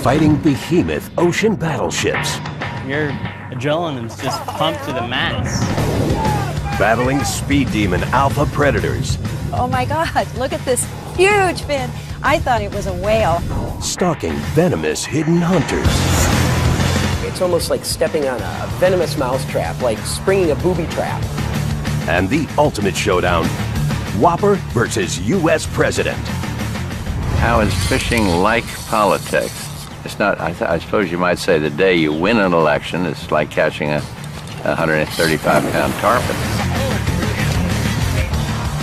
fighting behemoth ocean battleships. Your adrenaline is just pumped to the max. Battling speed demon alpha predators. Oh my God, look at this huge fin. I thought it was a whale. Stalking venomous hidden hunters. It's almost like stepping on a venomous mousetrap, like springing a booby trap. And the ultimate showdown, Whopper versus U.S. President. How is fishing like politics? It's not, I suppose you might say the day you win an election, it's like catching a 135-pound tarpon.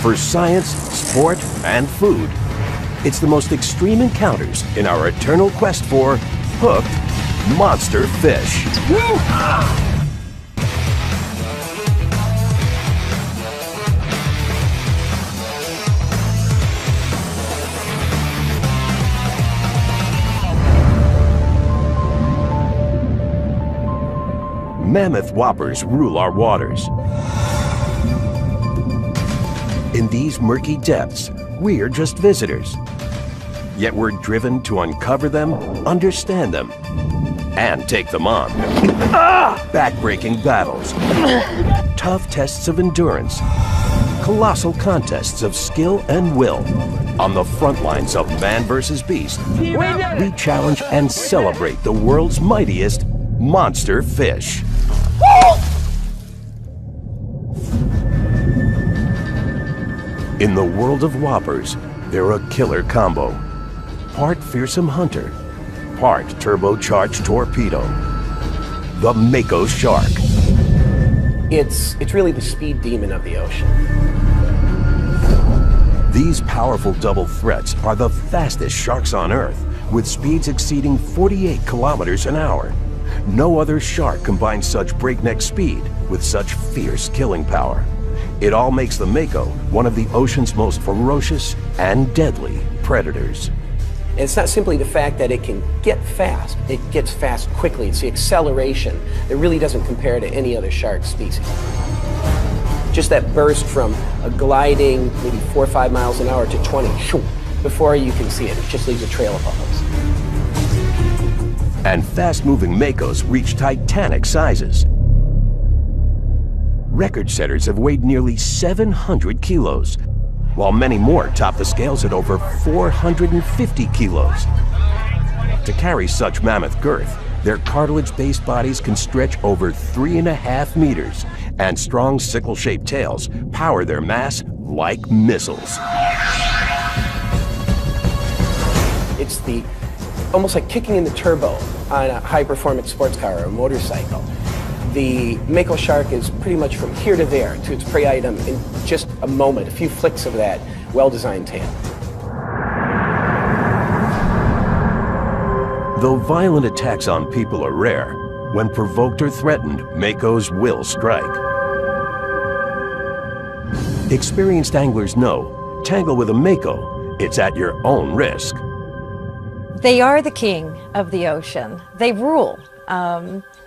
For science, sport, and food, it's the most extreme encounters in our eternal quest for hooked monster fish. Mammoth whoppers rule our waters. In these murky depths, we're just visitors. Yet we're driven to uncover them, understand them, and take them on. Back-breaking battles, tough tests of endurance, colossal contests of skill and will. On the front lines of man versus beast, we challenge and celebrate the world's mightiest monster fish. In the world of whoppers, they're a killer combo. Part fearsome hunter, part turbocharged torpedo. The Mako shark. It's really the speed demon of the ocean. These powerful double threats are the fastest sharks on Earth, with speeds exceeding 48 kilometers an hour. No other shark combines such breakneck speed with such fierce killing power. It all makes the Mako one of the ocean's most ferocious and deadly predators. And it's not simply the fact that it can get fast, it gets fast quickly. It's the acceleration that really doesn't compare to any other shark species. Just that burst from a gliding maybe 4 or 5 miles an hour to 20, before you can see it, it just leaves a trail of bubbles. And fast-moving Makos reach titanic sizes. Record setters have weighed nearly 700 kilos, while many more top the scales at over 450 kilos. To carry such mammoth girth, their cartilage-based bodies can stretch over 3.5 meters, and strong sickle-shaped tails power their mass like missiles. It's almost like kicking in the turbo on a high-performance sports car or a motorcycle. The Mako shark is pretty much from here to there to its prey item in just a moment, a few flicks of that well-designed tail. Though violent attacks on people are rare, when provoked or threatened, Makos will strike. Experienced anglers know, tangle with a Mako, it's at your own risk. They are the king of the ocean. They rule.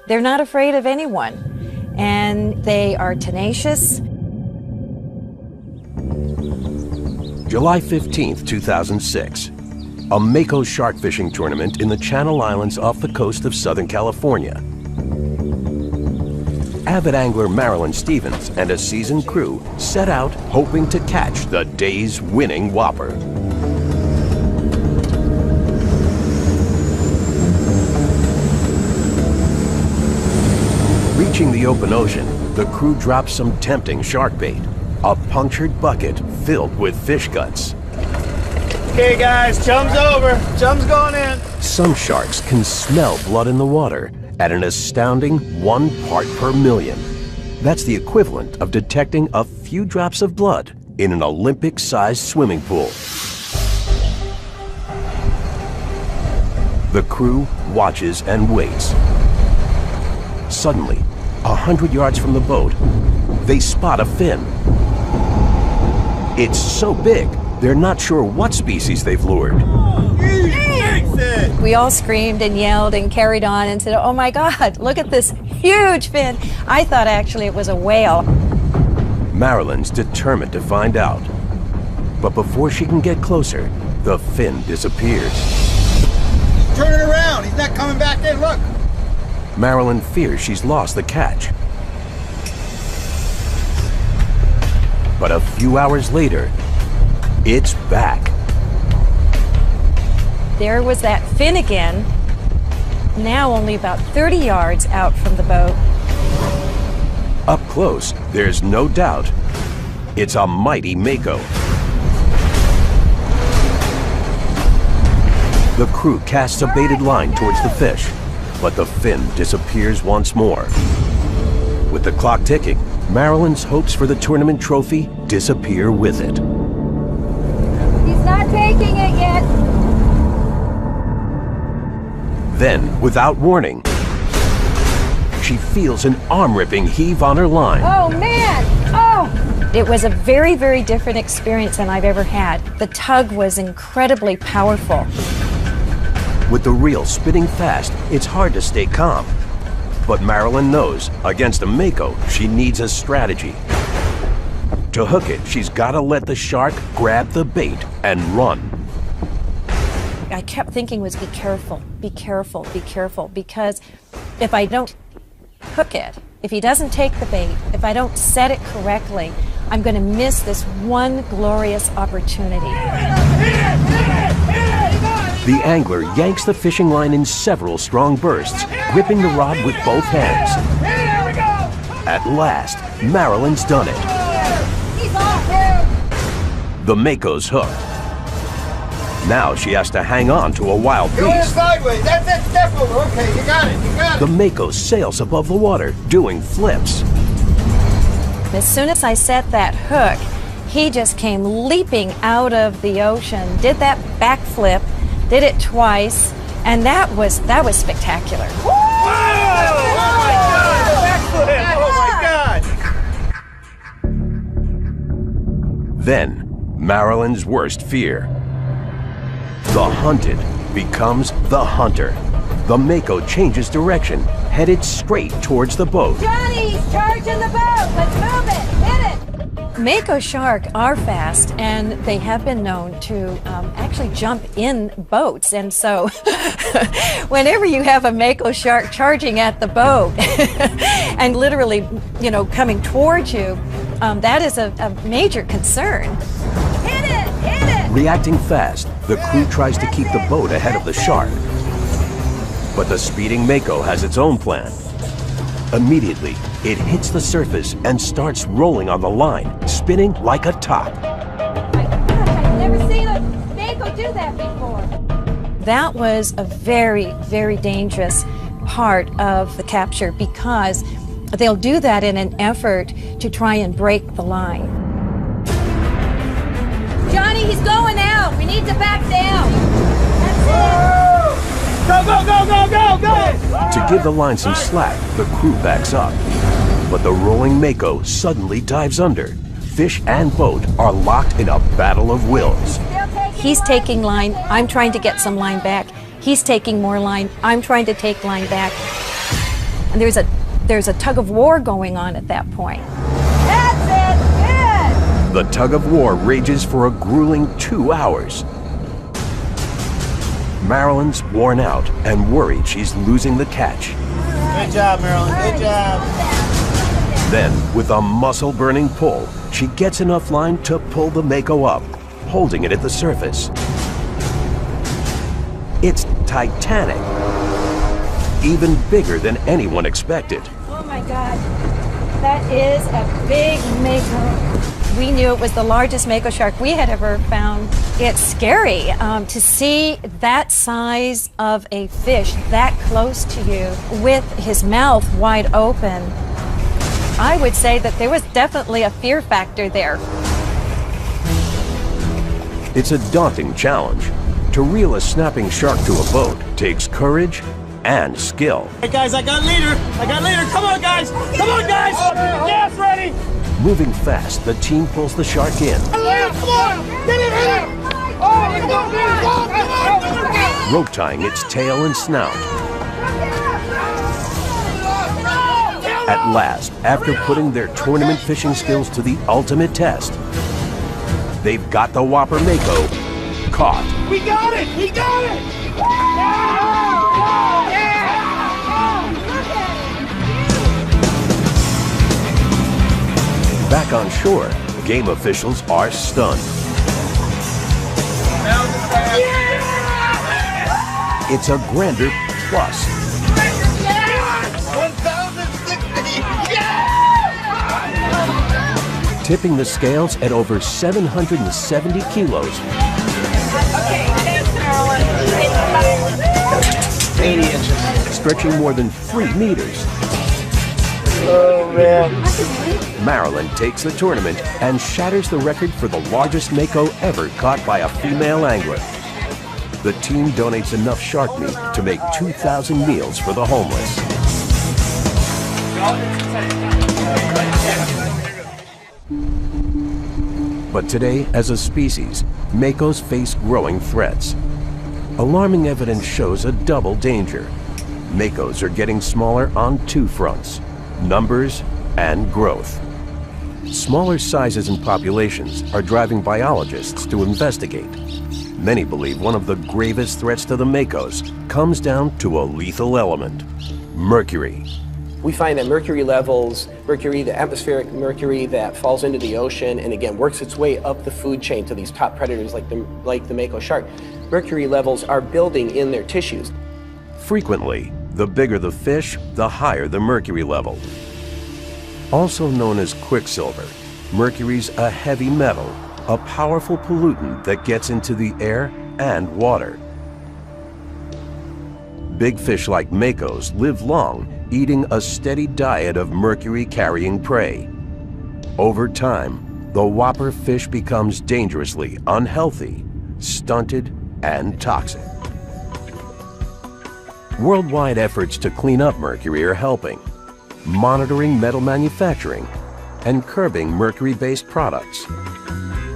They're not afraid of anyone, and they are tenacious. July 15th, 2006. A Mako shark fishing tournament in the Channel Islands off the coast of Southern California. Avid angler Marilyn Stevens and a seasoned crew set out hoping to catch the day's winning whopper. Reaching the open ocean, the crew drops some tempting shark bait, a punctured bucket filled with fish guts. Okay guys, chum's over. Chum's going in. Some sharks can smell blood in the water at an astounding 1 part per million. That's the equivalent of detecting a few drops of blood in an Olympic-sized swimming pool. The crew watches and waits. Suddenly, 100 yards from the boat, they spot a fin. It's so big, they're not sure what species they've lured. We all screamed and yelled and carried on and said, oh my God, look at this huge fin. I thought actually it was a whale. Marilyn's determined to find out. But before she can get closer, the fin disappears. turning around. He's not coming back in. Look. Marilyn fears she's lost the catch. But a few hours later, it's back. There was that fin again, now only about 30 yards out from the boat. Up close, there's no doubt, it's a mighty mako. The crew casts a baited line towards the fish, but the fin disappears once more. With the clock ticking, Marilyn's hopes for the tournament trophy disappear with it. He's not taking it yet. Then, without warning, she feels an arm-ripping heave on her line. Oh, man! Oh! It was a very, very different experience than I've ever had. The tug was incredibly powerful. With the reel spinning fast, it's hard to stay calm. But Marilyn knows, against a mako, she needs a strategy. To hook it, she's got to let the shark grab the bait and run. I kept thinking was be careful, be careful, be careful, because if I don't hook it, if he doesn't take the bait, if I don't set it correctly, I'm going to miss this one glorious opportunity. The angler yanks the fishing line in several strong bursts, gripping the rod with both hands. At last, Marilyn's done it. The mako's hooked. Now she has to hang on to a wild Go in beast. sideways. That's it. Step over. Okay, you got it. You got it. The mako sails above the water, doing flips. As soon as I set that hook, he just came leaping out of the ocean, did that backflip, did it twice, and that was spectacular. Oh my God! Oh my God! Then, Marilyn's worst fear. The hunted becomes the hunter. The mako changes direction, headed straight towards the boat. Johnny, he's charging the boat. Let's move it. Hit it. Mako shark are fast, and they have been known to actually jump in boats. And so whenever you have a Mako shark charging at the boat and literally, coming towards you, that is a major concern. Hit it. Hit it. Reacting fast, the crew tries to keep the boat ahead of the shark. But the speeding mako has its own plan. Immediately, it hits the surface and starts rolling on the line, spinning like a top. My gosh, I've never seen a Mako do that before. That was a very, very dangerous part of the capture because they'll do that in an effort to try and break the line. Johnny, he's going out. We need to back down. That's Go, go, go, go, go, go! To give the line some slack, the crew backs up. But the rolling mako suddenly dives under. Fish and boat are locked in a battle of wills. He's taking line, I'm trying to get some line back. He's taking more line, I'm trying to take line back. And there's a tug of war going on at that point. That's it. Good. The tug of war rages for a grueling 2 hours. Marilyn's worn out and worried she's losing the catch. Good job, Marilyn. Good job. Then, with a muscle-burning pull, she gets enough line to pull the mako up, holding it at the surface. It's titanic, even bigger than anyone expected. Oh my God, that is a big Mako. We knew it was the largest Mako shark we had ever found. It's scary to see that size of a fish that close to you with his mouth wide open. I would say that there was definitely a fear factor there. It's a daunting challenge. To reel a snapping shark to a boat takes courage and skill. Hey guys, I got leader. Come on, guys. Come on, guys. Gas ready. Moving fast, the team pulls the shark in. Come on. Get it, hit it. Oh, come on. Rope tying its tail and snout. At last, after putting their tournament fishing skills to the ultimate test, they've got the whopper mako caught. We got it. We got it. Back on shore, game officials are stunned. It's a grander plus. 1,060! Tipping the scales at over 770 kilos. Okay, thanks, Marilyn. 80 inches. Stretching more than 3 meters. Oh, man. Marilyn takes the tournament and shatters the record for the largest mako ever caught by a female angler. The team donates enough shark meat to make 2,000 meals for the homeless. But today, as a species, makos face growing threats. Alarming evidence shows a double danger. Makos are getting smaller on 2 fronts: numbers and growth. Smaller sizes and populations are driving biologists to investigate. Many believe one of the gravest threats to the makos comes down to a lethal element: mercury. We find that mercury levels, the atmospheric mercury that falls into the ocean and again works its way up the food chain to these top predators like the mako shark, mercury levels are building in their tissues. Frequently, the bigger the fish, the higher the mercury level. Also known as quicksilver, mercury's a heavy metal, a powerful pollutant that gets into the air and water. Big fish like makos live long, eating a steady diet of mercury-carrying prey. Over time, the whopper fish becomes dangerously unhealthy, stunted, and toxic. Worldwide efforts to clean up mercury are helping, monitoring metal manufacturing, and curbing mercury-based products.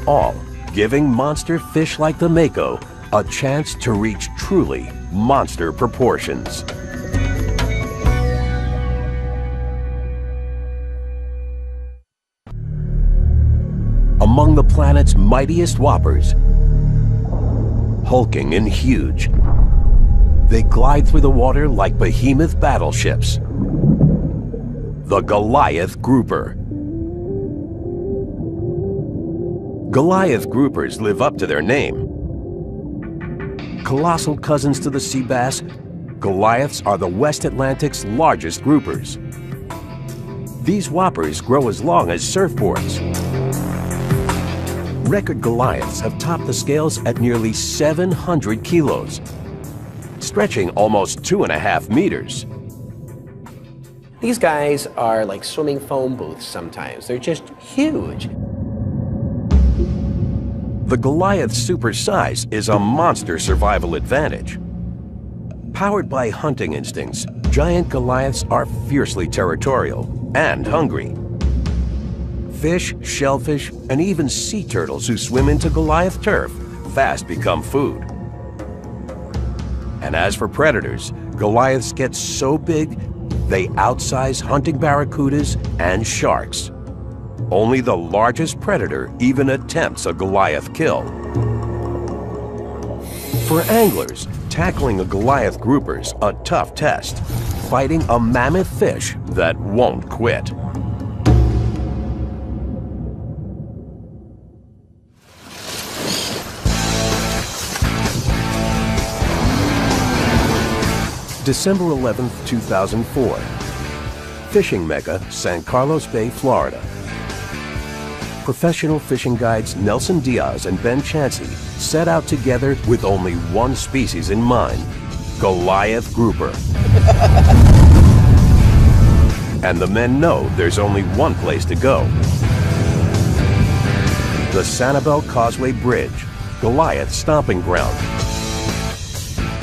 All giving monster fish like the mako a chance to reach truly monster proportions. Among the planet's mightiest whoppers, hulking and huge, they glide through the water like behemoth battleships. The Goliath Grouper. Goliath groupers live up to their name. Colossal cousins to the sea bass, Goliaths are the West Atlantic's largest groupers. These whoppers grow as long as surfboards. Record Goliaths have topped the scales at nearly 700 kilos, stretching almost 2.5 meters. These guys are like swimming foam booths sometimes. They're just huge. The Goliath's super size is a monster survival advantage. Powered by hunting instincts, giant Goliaths are fiercely territorial and hungry. Fish, shellfish, and even sea turtles who swim into Goliath turf fast become food. And as for predators, Goliaths get so big, they outsize hunting barracudas and sharks. Only the largest predator even attempts a Goliath kill. For anglers, tackling a Goliath grouper's a tough test, fighting a mammoth fish that won't quit. December 11, 2004. Fishing mecca, San Carlos Bay, Florida. Professional fishing guides Nelson Diaz and Ben Chansey set out together with only one species in mind: Goliath grouper. And the men know there's only one place to go: the Sanibel Causeway Bridge, Goliath's stomping ground.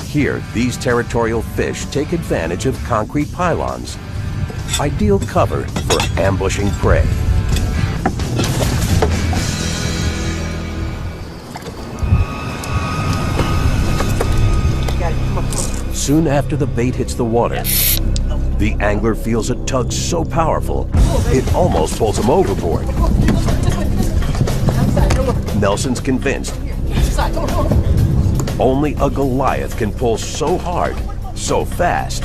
Here, these territorial fish take advantage of concrete pylons, ideal cover for ambushing prey. Soon after the bait hits the water, the angler feels a tug so powerful, it almost pulls him overboard. Nelson's convinced Only a Goliath can pull so hard, so fast.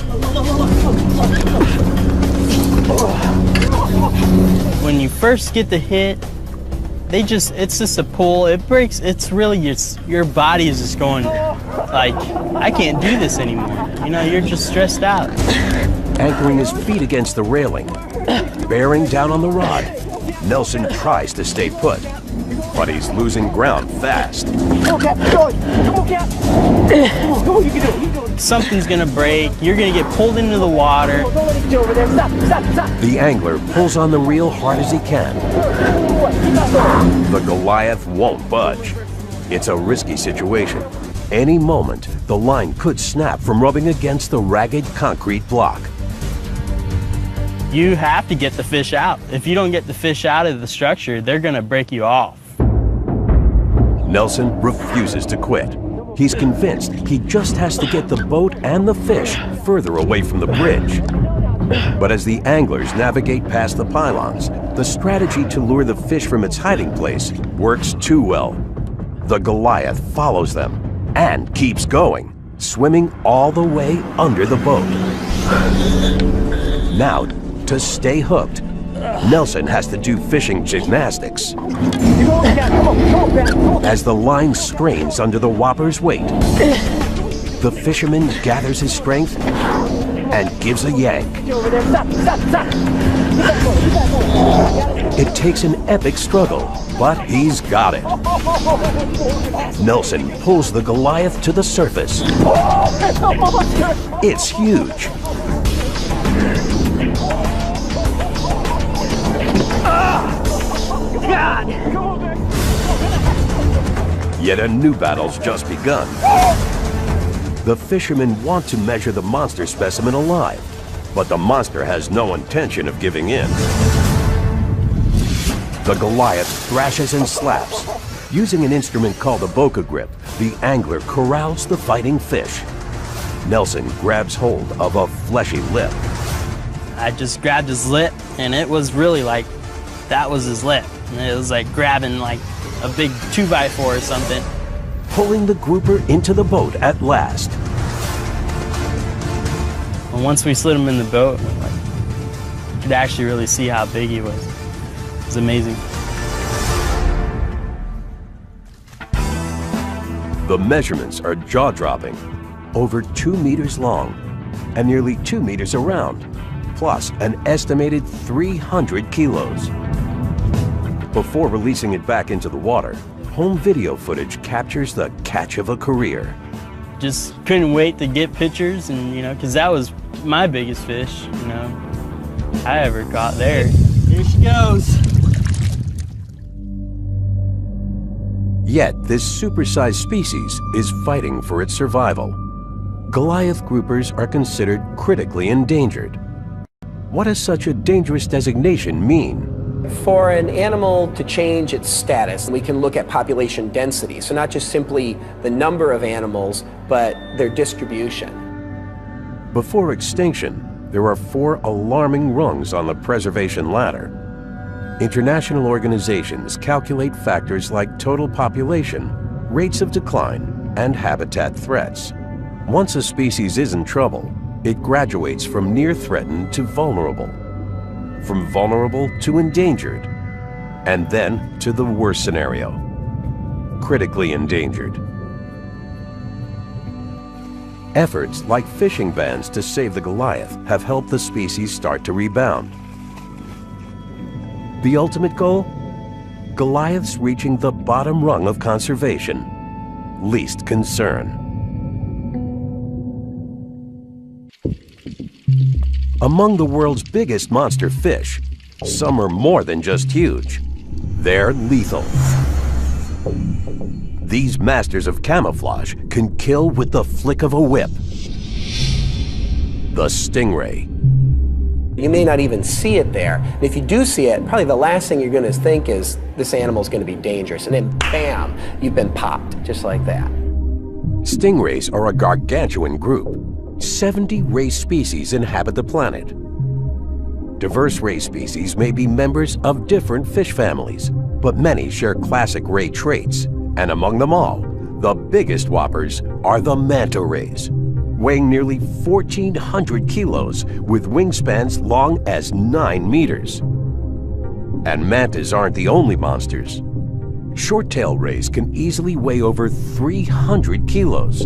When you first get the hit, it's just a pull. It breaks, it's really your body is just going like, I can't do this anymore. You know, you're just stressed out. Anchoring his feet against the railing, bearing down on the rod, Nelson tries to stay put, but he's losing ground fast. Come on, Cap. Come on, Cap. Come on, you can do it. You can do it. Something's gonna break. You're gonna get pulled into the water. Don't let it get over there. Stop. The angler pulls on the reel hard as he can. The Goliath won't budge. It's a risky situation. Any moment, the line could snap from rubbing against the ragged concrete block. You have to get the fish out. If you don't get the fish out of the structure, they're gonna break you off. Nelson refuses to quit. He's convinced he just has to get the boat and the fish further away from the bridge. But as the anglers navigate past the pylons, the strategy to lure the fish from its hiding place works too well. The Goliath follows them and keeps going, swimming all the way under the boat. Now, to stay hooked, Nelson has to do fishing gymnastics. As the line strains under the whopper's weight, the fisherman gathers his strength and gives a yank. It takes an epic struggle, but he's got it. Nelson pulls the Goliath to the surface. It's huge. God! Yet a new battle's just begun. The fishermen want to measure the monster specimen alive, but the monster has no intention of giving in. The Goliath thrashes and slaps. Using an instrument called a boca grip, the angler corrals the fighting fish. Nelson grabs hold of a fleshy lip. I just grabbed his lip, and it was really like, that was his lip. And it was like grabbing like a big 2x4 or something. Pulling the grouper into the boat at last. And once we slid him in the boat, you could actually really see how big he was. It was amazing. The measurements are jaw-dropping. Over 2 meters long and nearly 2 meters around, plus an estimated 300 kilos. Before releasing it back into the water, home video footage captures the catch of a career. Just couldn't wait to get pictures, and because that was my biggest fish, I ever caught there. Here she goes. Yet this supersized species is fighting for its survival. Goliath groupers are considered critically endangered. What does such a dangerous designation mean? For an animal to change its status, we can look at population density. So not just simply the number of animals, but their distribution. Before extinction, there are 4 alarming rungs on the preservation ladder. International organizations calculate factors like total population, rates of decline, and habitat threats. Once a species is in trouble, it graduates from near threatened to vulnerable, from vulnerable to endangered, and then to the worst scenario, critically endangered. Efforts like fishing bans to save the Goliath have helped the species start to rebound. The ultimate goal? Goliaths reaching the bottom rung of conservation, least concern. Among the world's biggest monster fish, some are more than just huge. They're lethal. These masters of camouflage can kill with the flick of a whip. The stingray. You may not even see it there. And if you do see it, probably the last thing you're going to think is this animal's going to be dangerous. And then bam, you've been popped, just like that. Stingrays are a gargantuan group. 70 ray species inhabit the planet. Diverse ray species may be members of different fish families, but many share classic ray traits, and among them all, the biggest whoppers are the manta rays, weighing nearly 1,400 kilos with wingspans long as 9 meters. And mantas aren't the only monsters. Short-tailed rays can easily weigh over 300 kilos.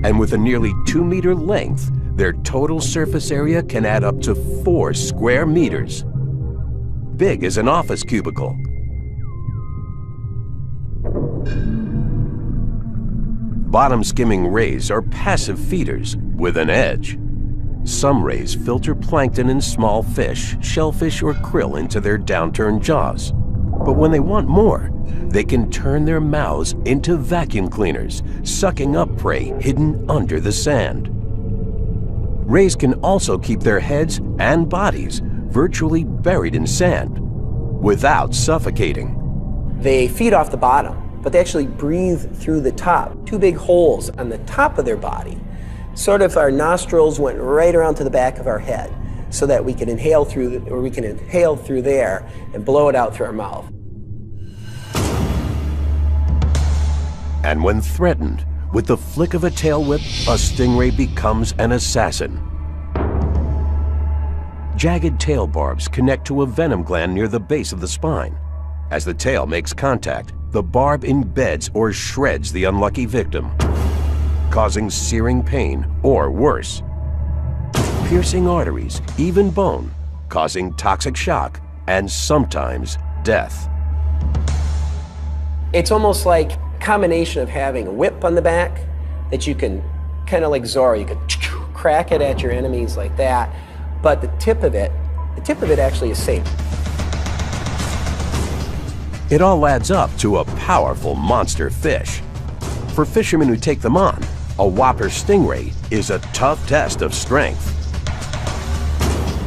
And with a nearly 2-meter length, their total surface area can add up to 4 square meters. Big as an office cubicle. Bottom-skimming rays are passive feeders with an edge. Some rays filter plankton and small fish, shellfish or krill into their downturned jaws. But when they want more, they can turn their mouths into vacuum cleaners, sucking up prey hidden under the sand. Rays can also keep their heads and bodies virtually buried in sand without suffocating. They feed off the bottom, but they actually breathe through the top. 2 big holes on the top of their body. Sort of our nostrils went right around to the back of our head so that we can inhale through there and blow it out through our mouth. And when threatened, with the flick of a tail whip, a stingray becomes an assassin. Jagged tail barbs connect to a venom gland near the base of the spine. As the tail makes contact, the barb embeds or shreds the unlucky victim, causing searing pain or worse. Piercing arteries, even bone, causing toxic shock and sometimes death. It's almost like a combination of having a whip on the back that you can, kind of like Zorro, you can crack it at your enemies like that, but the tip of it actually is safe. It all adds up to a powerful monster fish. For fishermen who take them on, a whopper stingray is a tough test of strength.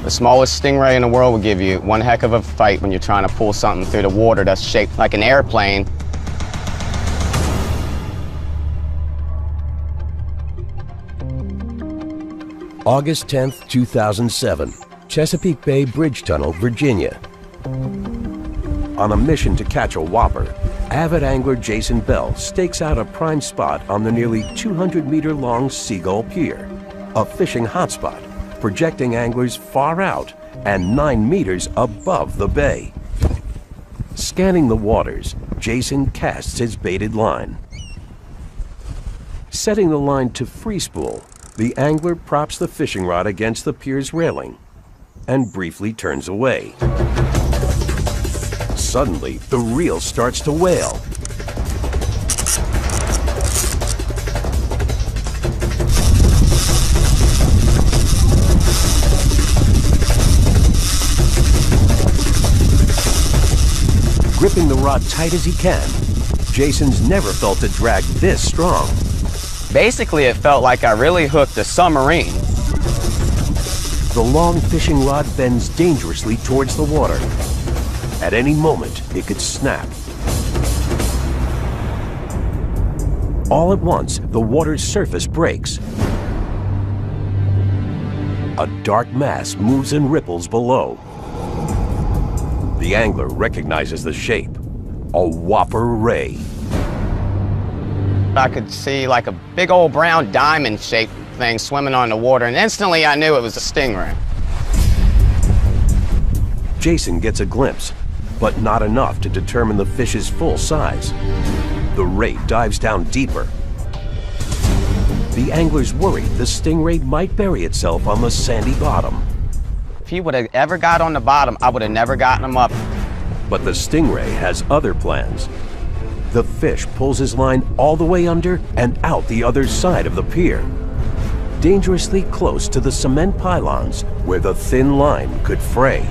The smallest stingray in the world will give you one heck of a fight when you're trying to pull something through the water that's shaped like an airplane. August 10th, 2007, Chesapeake Bay Bridge Tunnel, Virginia. On a mission to catch a whopper, avid angler Jason Bell stakes out a prime spot on the nearly 200-meter-long Seagull Pier, a fishing hotspot, projecting anglers far out and 9 meters above the bay. Scanning the waters, Jason casts his baited line. Setting the line to free spool, the angler props the fishing rod against the pier's railing and briefly turns away. Suddenly, the reel starts to wail. Gripping the rod tight as he can, Jason's never felt a drag this strong. Basically, it felt like I really hooked a submarine. The long fishing rod bends dangerously towards the water. At any moment, it could snap. All at once, the water's surface breaks. A dark mass moves and ripples below. The angler recognizes the shape, a whopper ray. I could see like a big old brown diamond-shaped thing swimming on the water, and instantly I knew it was a stingray. Jason gets a glimpse, but not enough to determine the fish's full size. The ray dives down deeper. The angler's worried the stingray might bury itself on the sandy bottom. If he would have ever got on the bottom, I would have never gotten him up. But the stingray has other plans. The fish pulls his line all the way under and out the other side of the pier, dangerously close to the cement pylons where the thin line could fray.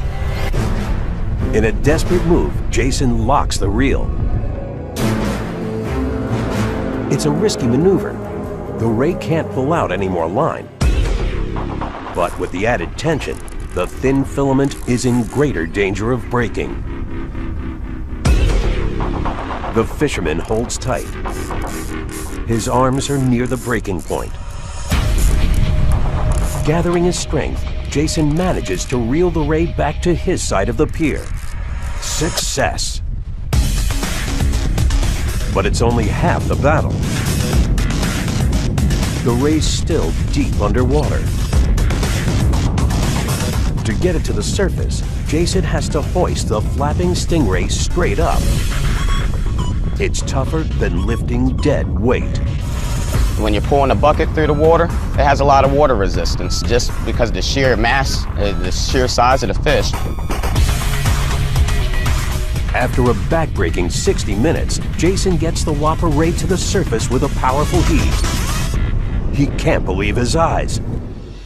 In a desperate move, Jason locks the reel. It's a risky maneuver. The ray can't pull out any more line. But with the added tension, the thin filament is in greater danger of breaking. The fisherman holds tight. His arms are near the breaking point. Gathering his strength, Jason manages to reel the ray back to his side of the pier. Success! But it's only half the battle. The ray's still deep underwater. To get it to the surface, Jason has to hoist the flapping stingray straight up. It's tougher than lifting dead weight. When you're pulling a bucket through the water, it has a lot of water resistance just because of the sheer mass, the sheer size of the fish. After a back-breaking 60 minutes, Jason gets the whopper ray to the surface with a powerful heave. He can't believe his eyes.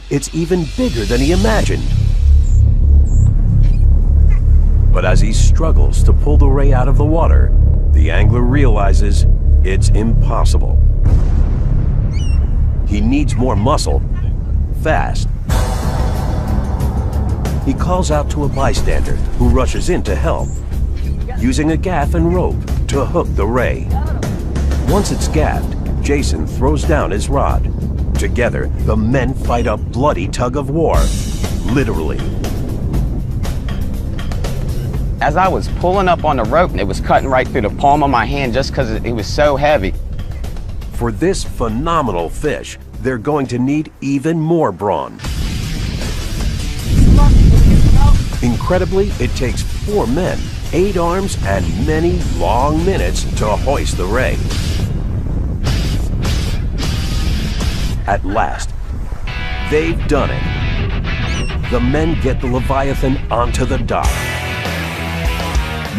It's even bigger than he imagined. But as he struggles to pull the ray out of the water, the angler realizes it's impossible. He needs more muscle, fast. He calls out to a bystander who rushes in to help, using a gaff and rope to hook the ray. Once it's gaffed, Jason throws down his rod. Together, the men fight a bloody tug of war, literally. As I was pulling up on the rope, it was cutting right through the palm of my hand just because it was so heavy. For this phenomenal fish, they're going to need even more brawn. Incredibly, it takes 4 men, 8 arms, and many long minutes to hoist the ray. At last, they've done it. The men get the Leviathan onto the dock.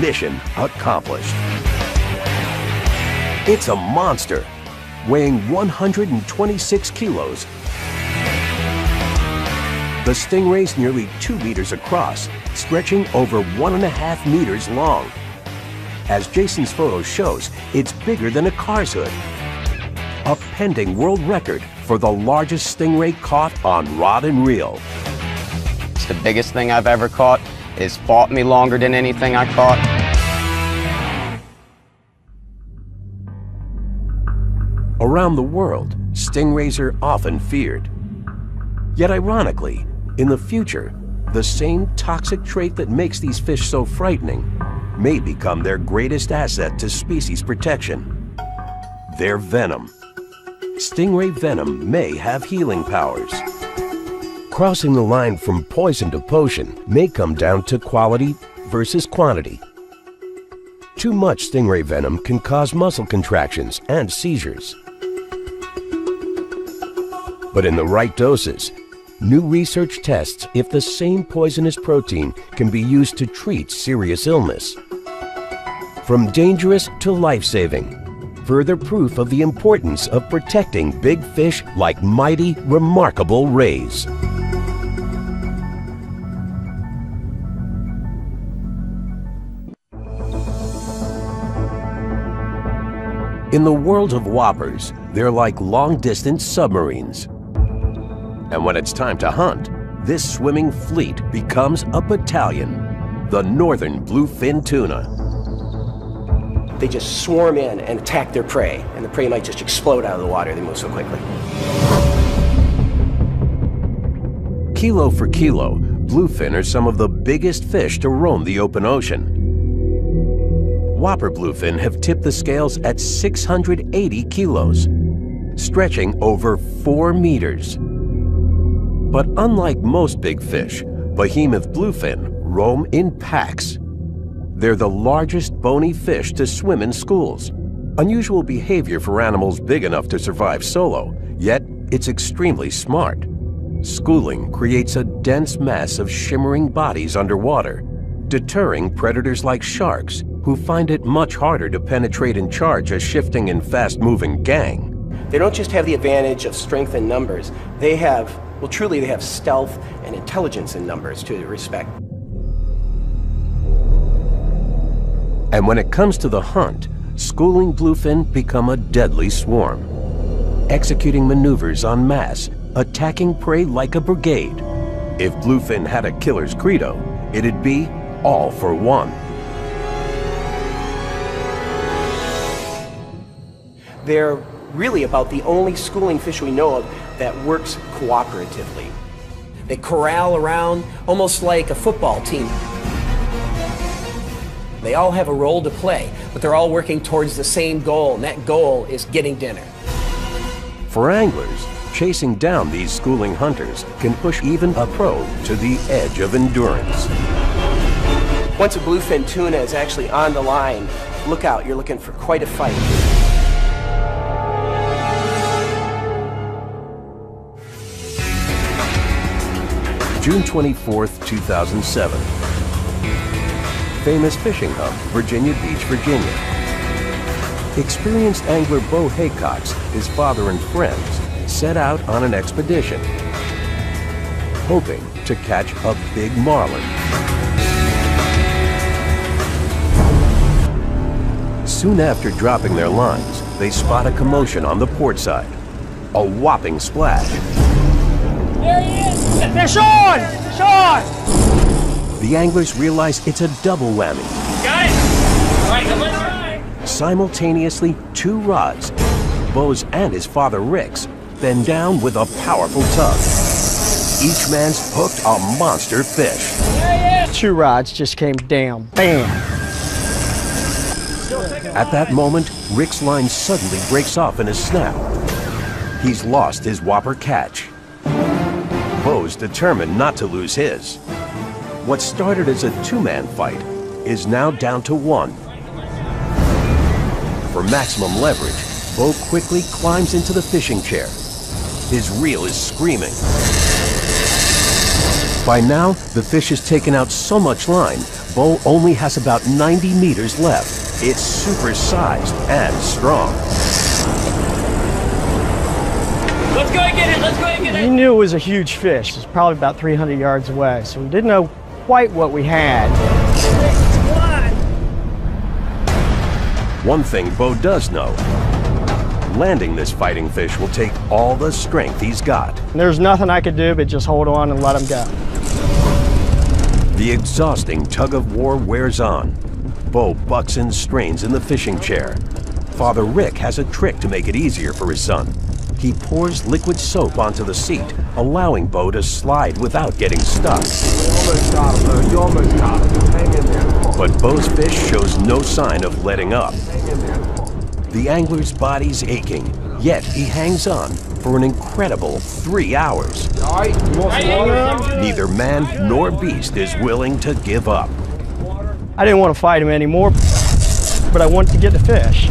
Mission accomplished. It's a monster, weighing 126 kilos. The stingray's nearly 2 meters across, stretching over 1.5 meters long. As Jason's photo shows, it's bigger than a car's hood. A pending world record for the largest stingray caught on rod and reel. It's the biggest thing I've ever caught. It's fought me longer than anything I caught. Around the world, stingrays are often feared. Yet ironically, in the future, the same toxic trait that makes these fish so frightening may become their greatest asset to species protection: their venom. Stingray venom may have healing powers. Crossing the line from poison to potion may come down to quality versus quantity. Too much stingray venom can cause muscle contractions and seizures. But in the right doses, new research tests if the same poisonous protein can be used to treat serious illness. From dangerous to life-saving, further proof of the importance of protecting big fish like mighty, remarkable rays. In the world of whoppers, they're like long-distance submarines. And when it's time to hunt, this swimming fleet becomes a battalion, the northern bluefin tuna. They just swarm in and attack their prey, and the prey might just explode out of the water. They move so quickly. Kilo for kilo, bluefin are some of the biggest fish to roam the open ocean. Whopper bluefin have tipped the scales at 680 kilos, stretching over 4 meters. But unlike most big fish, behemoth bluefin roam in packs. They're the largest bony fish to swim in schools. Unusual behavior for animals big enough to survive solo, yet it's extremely smart. Schooling creates a dense mass of shimmering bodies underwater, deterring predators like sharks, who find it much harder to penetrate and charge a shifting and fast-moving gang. They don't just have the advantage of strength in numbers. They have, well, truly, they have stealth and intelligence in numbers to respect. And when it comes to the hunt, schooling bluefin become a deadly swarm, executing maneuvers en masse, attacking prey like a brigade. If bluefin had a killer's credo, it'd be all for one. They're really about the only schooling fish we know of that works cooperatively. They corral around almost like a football team. They all have a role to play, but they're all working towards the same goal, and that goal is getting dinner. For anglers, chasing down these schooling hunters can push even a pro to the edge of endurance. Once a bluefin tuna is actually on the line, look out, you're looking for quite a fight. June 24th, 2007. Famous fishing hub, Virginia Beach, Virginia. Experienced angler Bo Haycox, his father and friends, set out on an expedition, hoping to catch a big marlin. Soon after dropping their lines, they spot a commotion on the port side. A whopping splash. There he is! Fish on! Fish on! The anglers realize it's a double whammy. Got it! All right, come on. Simultaneously, 2 rods, Bo's and his father Rick's, bend down with a powerful tug. Each man's hooked a monster fish. There he is! 2 rods just came down. Bam! At that moment, Rick's line suddenly breaks off in a snap. He's lost his whopper catch. Bo's determined not to lose his. What started as a 2-man fight is now down to 1. For maximum leverage, Bo quickly climbs into the fishing chair. His reel is screaming. By now, the fish has taken out so much line, Bo only has about 90 meters left. It's super-sized and strong. Let's go and get it! Let's go and get We it! knew it was a huge fish. It was probably about 300 yards away, so we didn't know quite what we had. One thing Bo does know, landing this fighting fish will take all the strength he's got. And there's nothing I could do but just hold on and let him go. The exhausting tug of war wears on. Bo bucks and strains in the fishing chair. Father Rick has a trick to make it easier for his son. He pours liquid soap onto the seat, allowing Bo to slide without getting stuck. You almost got him, though. You almost got him. Hang in there. But Bo's fish shows no sign of letting up. Hang in there. The angler's body's aching, yet he hangs on for an incredible 3 hours. All right, you want some water? Neither man nor beast is willing to give up. I didn't want to fight him anymore, but I wanted to get the fish.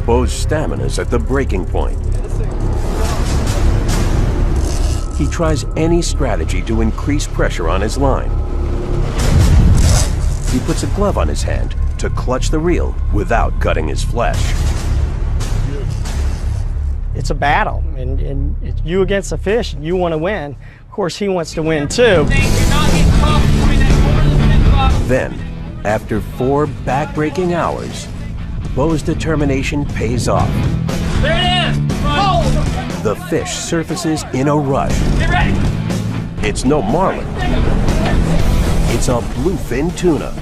Bo's stamina's at the breaking point. He tries any strategy to increase pressure on his line. He puts a glove on his hand to clutch the reel without cutting his flesh. It's a battle, and it's you against the fish, and you want to win. Of course, he wants to win too. Then, after 4 back-breaking hours, Bo's determination pays off. There it is! Oh! The fish surfaces in a rush. Get ready! It's no marlin. It's a bluefin tuna.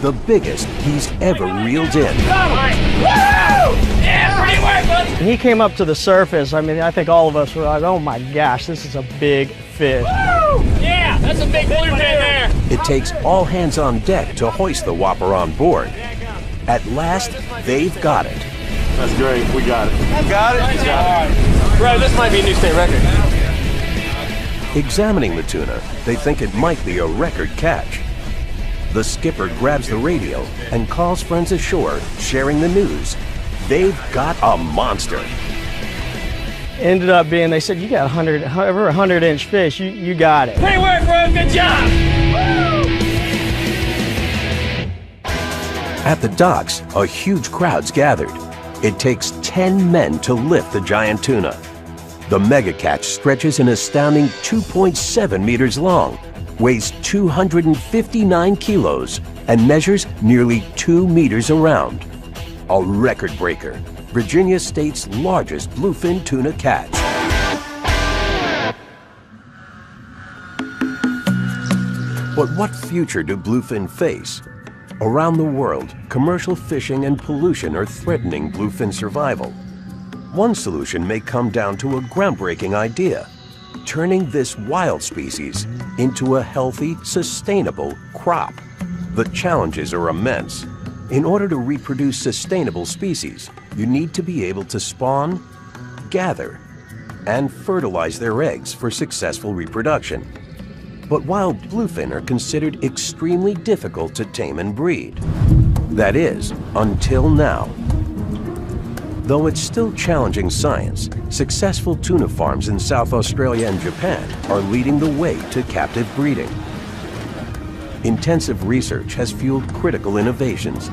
The biggest he's ever reeled in. Woo! Yeah, pretty work, buddy! When he came up to the surface, I mean, I think all of us were like, oh my gosh, this is a big fish. Woo! Yeah, that's a big bluefin there. It takes all hands on deck to hoist the whopper on board. At last, they've got it. That's great. We got it. Got it? Got it. Bro, this might be a new state record. Examining the tuna, they think it might be a record catch. The skipper grabs the radio and calls friends ashore, sharing the news. They've got a monster. Ended up being, they said, you got over 100-inch fish, you got it. Great work, bro. Good job. Woo! At the docks, a huge crowd's gathered. It takes 10 men to lift the giant tuna. The mega catch stretches an astounding 2.7 meters long, weighs 259 kilos, and measures nearly 2 meters around. A record breaker, Virginia State's largest bluefin tuna catch. But what future do bluefin face? Around the world, commercial fishing and pollution are threatening bluefin survival. One solution may come down to a groundbreaking idea: turning this wild species into a healthy, sustainable crop. The challenges are immense. In order to reproduce sustainable species, you need to be able to spawn, gather, and fertilize their eggs for successful reproduction. But wild bluefin are considered extremely difficult to tame and breed. That is, until now. Though it's still challenging science, successful tuna farms in South Australia and Japan are leading the way to captive breeding. Intensive research has fueled critical innovations,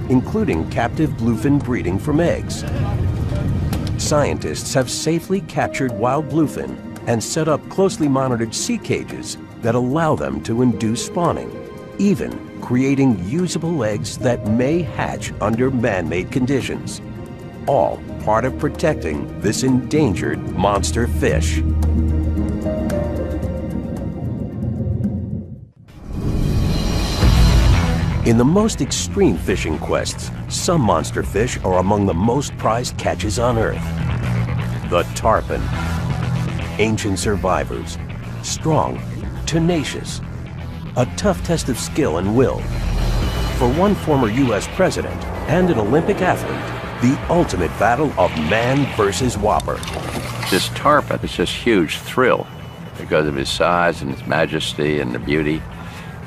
including captive bluefin breeding from eggs. Scientists have safely captured wild bluefin and set up closely monitored sea cages that allow them to induce spawning, even creating usable eggs that may hatch under man-made conditions. All part of protecting this endangered monster fish. In the most extreme fishing quests, some monster fish are among the most prized catches on Earth. The tarpon. Ancient survivors, strong, tenacious, a tough test of skill and will. For one former U.S. president and an Olympic athlete, the ultimate battle of man versus whopper. This tarpon is just huge thrill because of his size and his majesty and the beauty.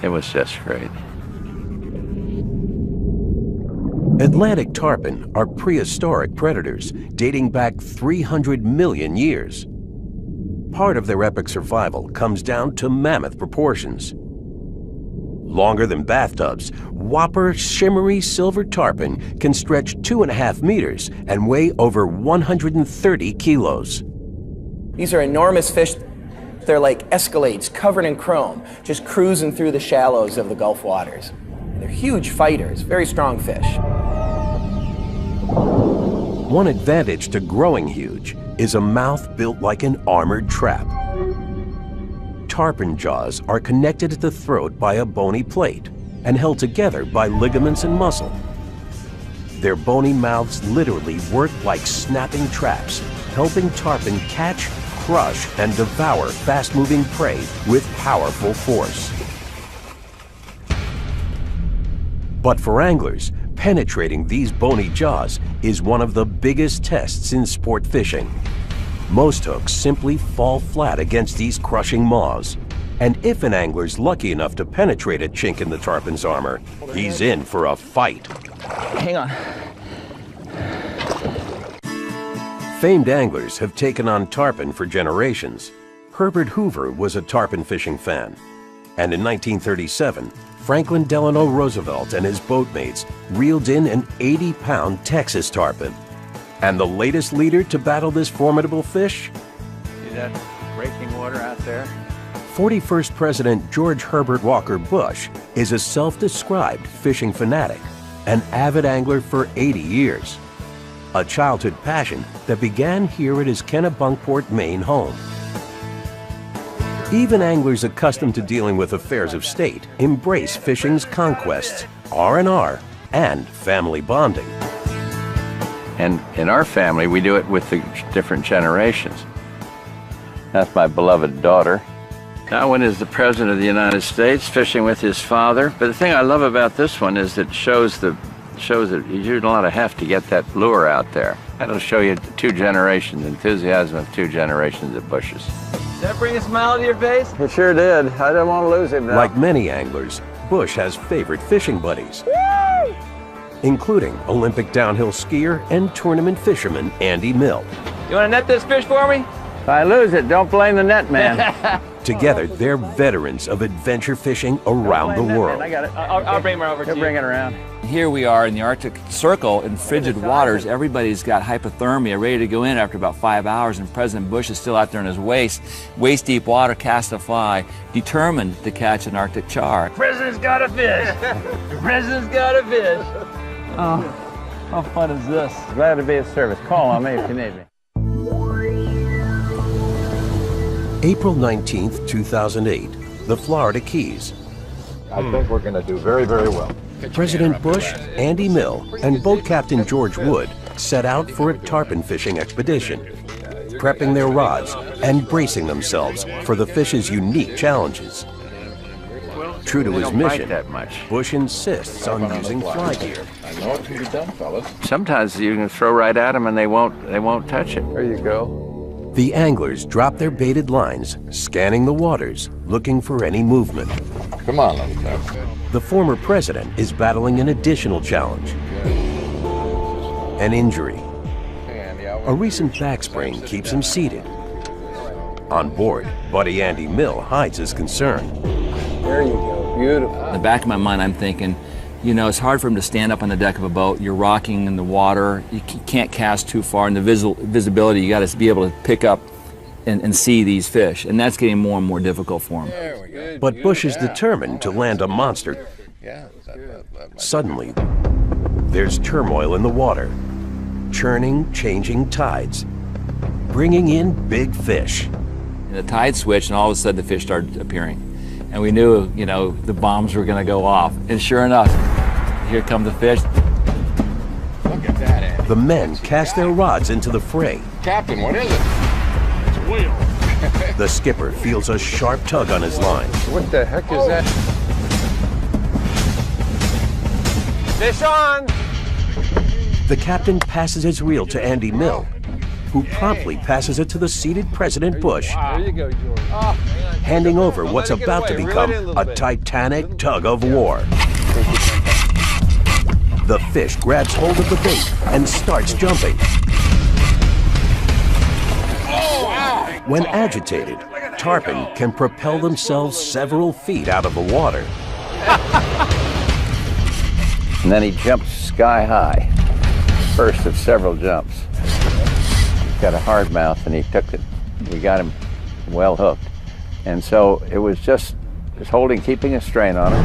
It was just great. Atlantic tarpon are prehistoric predators dating back 300 million years. Part of their epic survival comes down to mammoth proportions. Longer than bathtubs, whopper shimmery silver tarpon can stretch 2.5 meters and weigh over 130 kilos. These are enormous fish. They're like Escalades covered in chrome, just cruising through the shallows of the Gulf waters. They're huge fighters, very strong fish. One advantage to growing huge is a mouth built like an armored trap. Tarpon jaws are connected at the throat by a bony plate and held together by ligaments and muscle. Their bony mouths literally work like snapping traps, helping tarpon catch, crush, and devour fast-moving prey with powerful force. But for anglers, penetrating these bony jaws is one of the biggest tests in sport fishing. Most hooks simply fall flat against these crushing maws. And if an angler's lucky enough to penetrate a chink in the tarpon's armor, he's in for a fight. Hang on. Famed anglers have taken on tarpon for generations. Herbert Hoover was a tarpon fishing fan. And in 1937, Franklin Delano Roosevelt and his boatmates reeled in an 80-pound Texas tarpon. And the latest leader to battle this formidable fish? See that breaking water out there? 41st President George Herbert Walker Bush is a self-described fishing fanatic, an avid angler for 80 years. A childhood passion that began here at his Kennebunkport, Maine home. Even anglers accustomed to dealing with affairs of state embrace fishing's conquests, R&R, and family bonding. And in our family, we do it with the different generations. That's my beloved daughter. That one is the President of the United States fishing with his father. But the thing I love about this one is it shows that you do a lot of heft to get that lure out there. That'll show you 2 generations, enthusiasm of 2 generations of bushes. Did that bring a smile to your face? It sure did. I didn't want to lose him now. Like many anglers, Bush has favorite fishing buddies, including Olympic downhill skier and tournament fisherman Andy Mill. You want to net this fish for me? If I lose it, don't blame the net man. Together, they're veterans of adventure fishing around the world. I got it. I'll bring him over to you. Bring it around. Here we are in the Arctic Circle in frigid waters. Everybody's got hypothermia, ready to go in after about 5 hours, and President Bush is still out there in his waist-deep water, cast a fly, determined to catch an Arctic char. The President's got a fish. The President's got a fish. Oh, how fun is this? Glad to be of service. Call on me if you need me. April 19th, 2008, the Florida Keys. I think we're going to do very, very well. President Bush, Andy Mill, and boat captain George Wood set out for a tarpon fishing expedition. Prepping their rods, and bracing themselves for the fish's unique challenges. True to his mission, Bush insists on using fly gear. I know it can be done, fellas. Sometimes you can throw right at them and they won't touch it. There you go. The anglers drop their baited lines, scanning the waters, looking for any movement. Come on, little guy. The former president is battling an additional challenge. An injury. A recent back sprain keeps him seated. On board, buddy Andy Mill hides his concern. There you go, beautiful. In the back of my mind, I'm thinking, you know, it's hard for him to stand up on the deck of a boat. You're rocking in the water. You can't cast too far. And the visibility, you got to be able to pick up and see these fish. And that's getting more and more difficult for him. But Bush is determined to land a monster. Suddenly, there's turmoil in the water. Churning, changing tides, bringing in big fish. And the tide switched, and all of a sudden the fish started appearing. And we knew, you know, the bombs were going to go off. And sure enough, here come the fish. Look at that, Andy. The men cast their rods into the fray. Captain, what is it? It's a whale. The skipper feels a sharp tug on his line. What the heck is that? Fish on! The captain passes his reel to Andy Mill, who promptly passes it to the seated President Bush, There you go, George. handing over what's about to become a titanic tug of war. The fish grabs hold of the bait and starts jumping. When agitated, tarpon can propel themselves several feet out of the water. And then he jumps sky high. First of several jumps. He's got a hard mouth and he took it. We got him well hooked. And so it was just keeping a strain on him.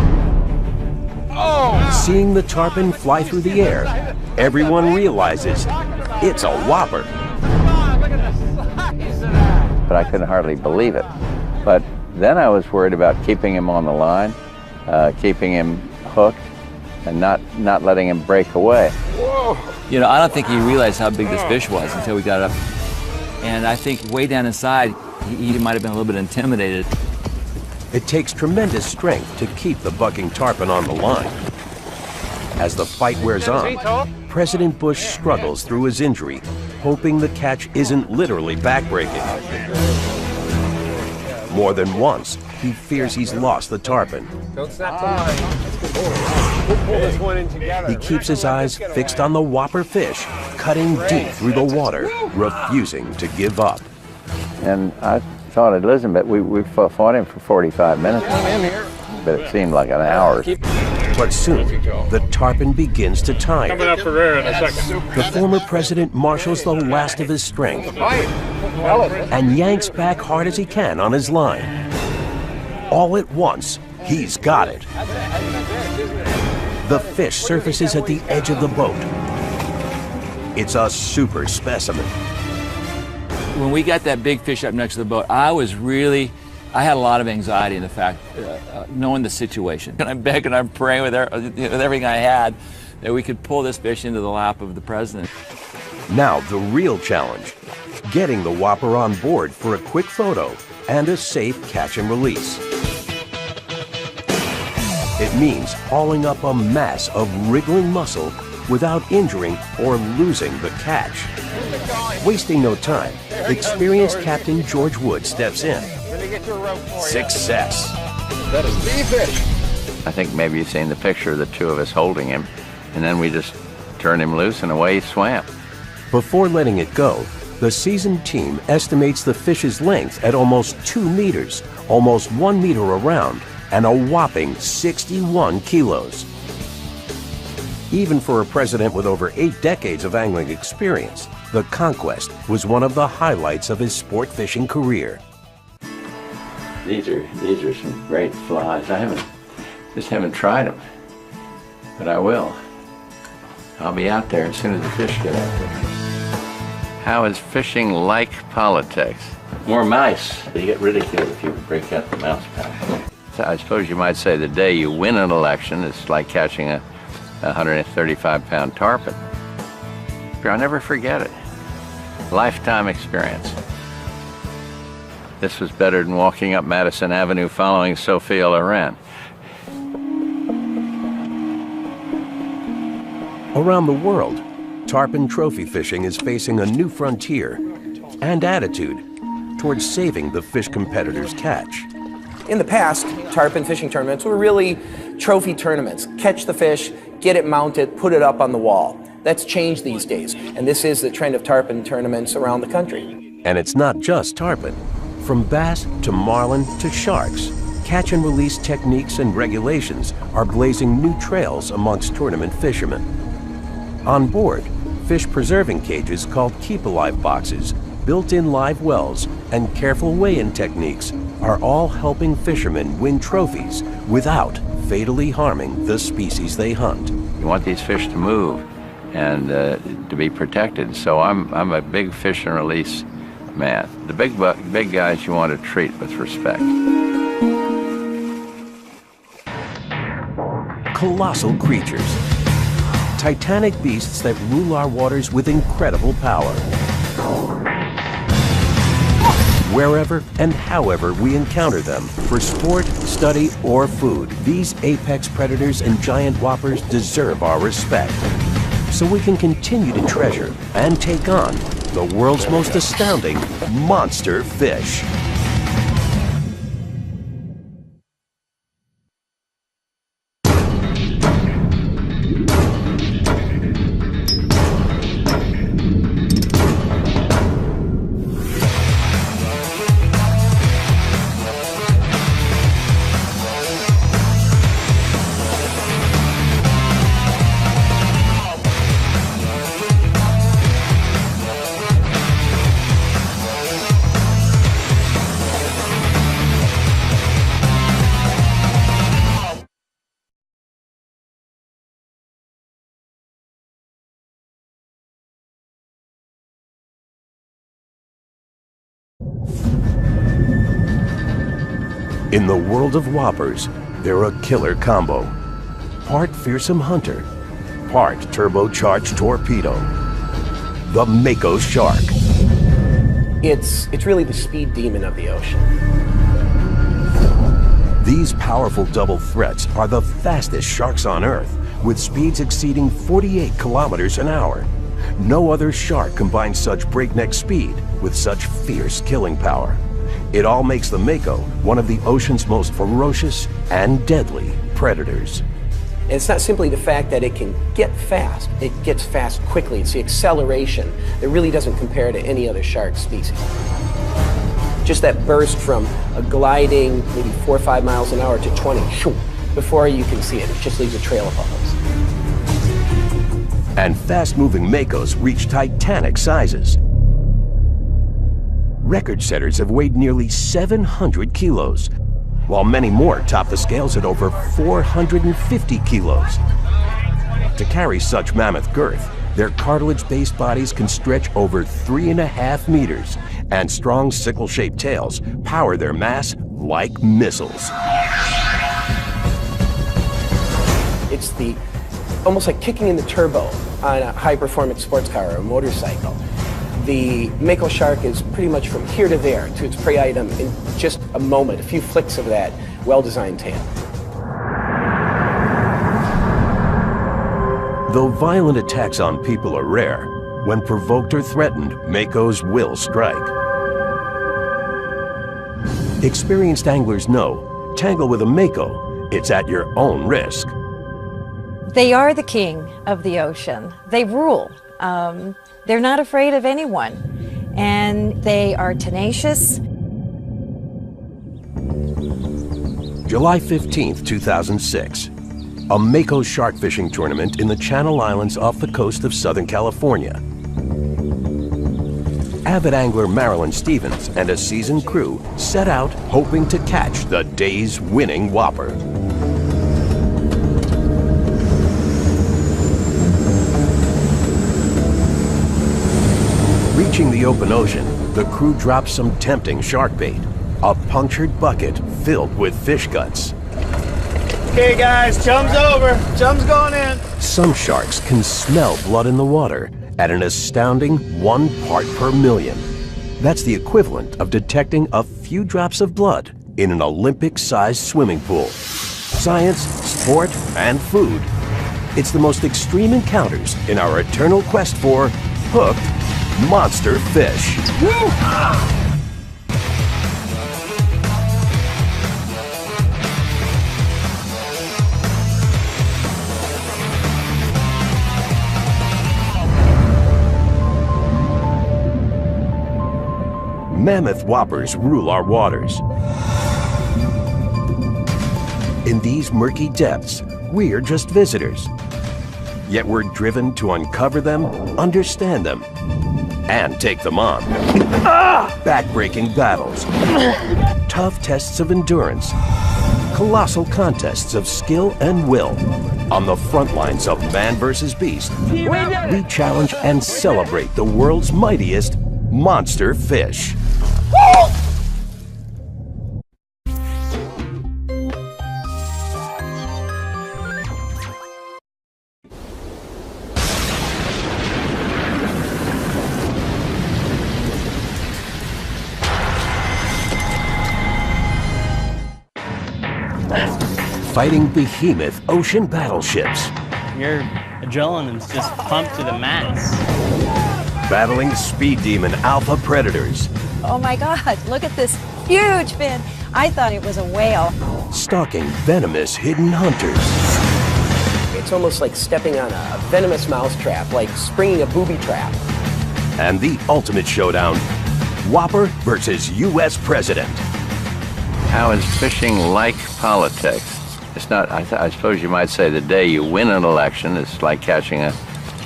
Seeing the tarpon fly through the air, everyone realizes it's a whopper. But I couldn't hardly believe it. But then I was worried about keeping him on the line, keeping him hooked, and not letting him break away. Whoa. You know, I don't think he realized how big this fish was until we got it up. And I think way down inside, he might have been a little bit intimidated. It takes tremendous strength to keep the bucking tarpon on the line. As the fight wears on, President Bush struggles through his injury, hoping the catch isn't literally backbreaking. More than once, he fears he's lost the tarpon. Don't snap the line. We'll pull this one in together. He keeps his eyes fixed on the whopper fish, cutting deep through the water, refusing to give up. And I thought Elizabeth, we fought him for 45 minutes, but it seemed like an hour. But soon, the tarpon begins to tire. Coming up for air in a second. The former president marshals the last of his strength and yanks back hard as he can on his line. All at once, he's got it. The fish surfaces at the edge of the boat. It's a super specimen. When we got that big fish up next to the boat, I had a lot of anxiety in the fact, knowing the situation. And I'm begging, I'm praying with everything I had that we could pull this fish into the lap of the president. Now the real challenge, getting the whopper on board for a quick photo and a safe catch and release. It means hauling up a mass of wriggling muscle without injuring or losing the catch. Wasting no time, experienced Captain George Wood steps in. Success. That is the fish. I think maybe you've seen the picture of the two of us holding him, and then we just turned him loose and away he swam. Before letting it go, the seasoned team estimates the fish's length at almost 2 meters, almost 1 meter around, and a whopping 61 kilos. Even for a president with over 8 decades of angling experience, the conquest was one of the highlights of his sport fishing career. These are some great flies. I just haven't tried them, but I will. I'll be out there as soon as the fish get out there. How is fishing like politics? More mice. They get ridiculed if you break out the mouse pack. So I suppose you might say the day you win an election, it's like catching a 135-pound tarpon. I'll never forget it. Lifetime experience. This was better than walking up Madison Avenue following Sophia Loren. Around the world, tarpon trophy fishing is facing a new frontier and attitude towards saving the fish competitors' catch. In the past, tarpon fishing tournaments were really trophy tournaments. Catch the fish, get it mounted, put it up on the wall. That's changed these days, and this is the trend of tarpon tournaments around the country. And it's not just tarpon. From bass to marlin to sharks, catch and release techniques and regulations are blazing new trails amongst tournament fishermen. On board, fish preserving cages called keep-alive boxes, built-in live wells, and careful weigh-in techniques are all helping fishermen win trophies without fatally harming the species they hunt. You want these fish to move and to be protected, so I'm a big fish and release man. The big guys you want to treat with respect. Colossal creatures. Titanic beasts that rule our waters with incredible power. Wherever and however we encounter them, for sport, study, or food, these apex predators and giant whoppers deserve our respect. So we can continue to treasure and take on the world's most astounding monster fish. In the world of whoppers, they're a killer combo. Part fearsome hunter, part turbocharged torpedo. The Mako shark. It's really the speed demon of the ocean. These powerful double threats are the fastest sharks on Earth, with speeds exceeding 48 kilometers an hour. No other shark combines such breakneck speed with such fierce killing power. It all makes the Mako one of the ocean's most ferocious and deadly predators. And it's not simply the fact that it can get fast, it gets fast quickly. It's the acceleration that really doesn't compare to any other shark species. Just that burst from a gliding maybe 4 or 5 miles an hour to 20, before you can see it, it just leaves a trail of bubbles. And fast-moving Makos reach titanic sizes. Record setters have weighed nearly 700 kilos, while many more top the scales at over 450 kilos. To carry such mammoth girth, their cartilage-based bodies can stretch over 3.5 meters, and strong sickle-shaped tails power their mass like missiles. It's almost like kicking in the turbo on a high-performance sports car or a motorcycle. The Mako shark is pretty much from here to there to its prey item in just a moment, a few flicks of that well-designed tail. Though violent attacks on people are rare, when provoked or threatened, Makos will strike. Experienced anglers know, tangle with a Mako, it's at your own risk. They are the king of the ocean. They rule. They're not afraid of anyone, and they are tenacious. July 15th, 2006. A Mako shark fishing tournament in the Channel Islands off the coast of Southern California. Avid angler Marilyn Stevens and a seasoned crew set out hoping to catch the day's winning whopper. Reaching the open ocean, the crew drops some tempting shark bait, a punctured bucket filled with fish guts. Okay guys, chum's over. Chum's going in. Some sharks can smell blood in the water at an astounding 1 part per million. That's the equivalent of detecting a few drops of blood in an Olympic-sized swimming pool. Science, sport, and food. It's the most extreme encounters in our eternal quest for hooked monster fish. Mammoth whoppers rule our waters. In these murky depths, we're just visitors. Yet we're driven to uncover them, understand them, and take them on. Back-breaking battles, tough tests of endurance, colossal contests of skill and will. On the front lines of man versus beast, we challenge and celebrate the world's mightiest monster fish. Fighting behemoth ocean battleships. Your adrenaline's just pumped to the max. Battling speed demon alpha predators. Oh my God, look at this huge fin. I thought it was a whale. Stalking venomous hidden hunters. It's almost like stepping on a venomous mousetrap, like springing a booby trap. And the ultimate showdown, Whopper versus U.S. President. How is fishing like politics? It's not, I suppose you might say the day you win an election, it's like catching a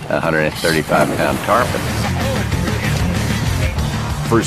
135-pound tarpon. For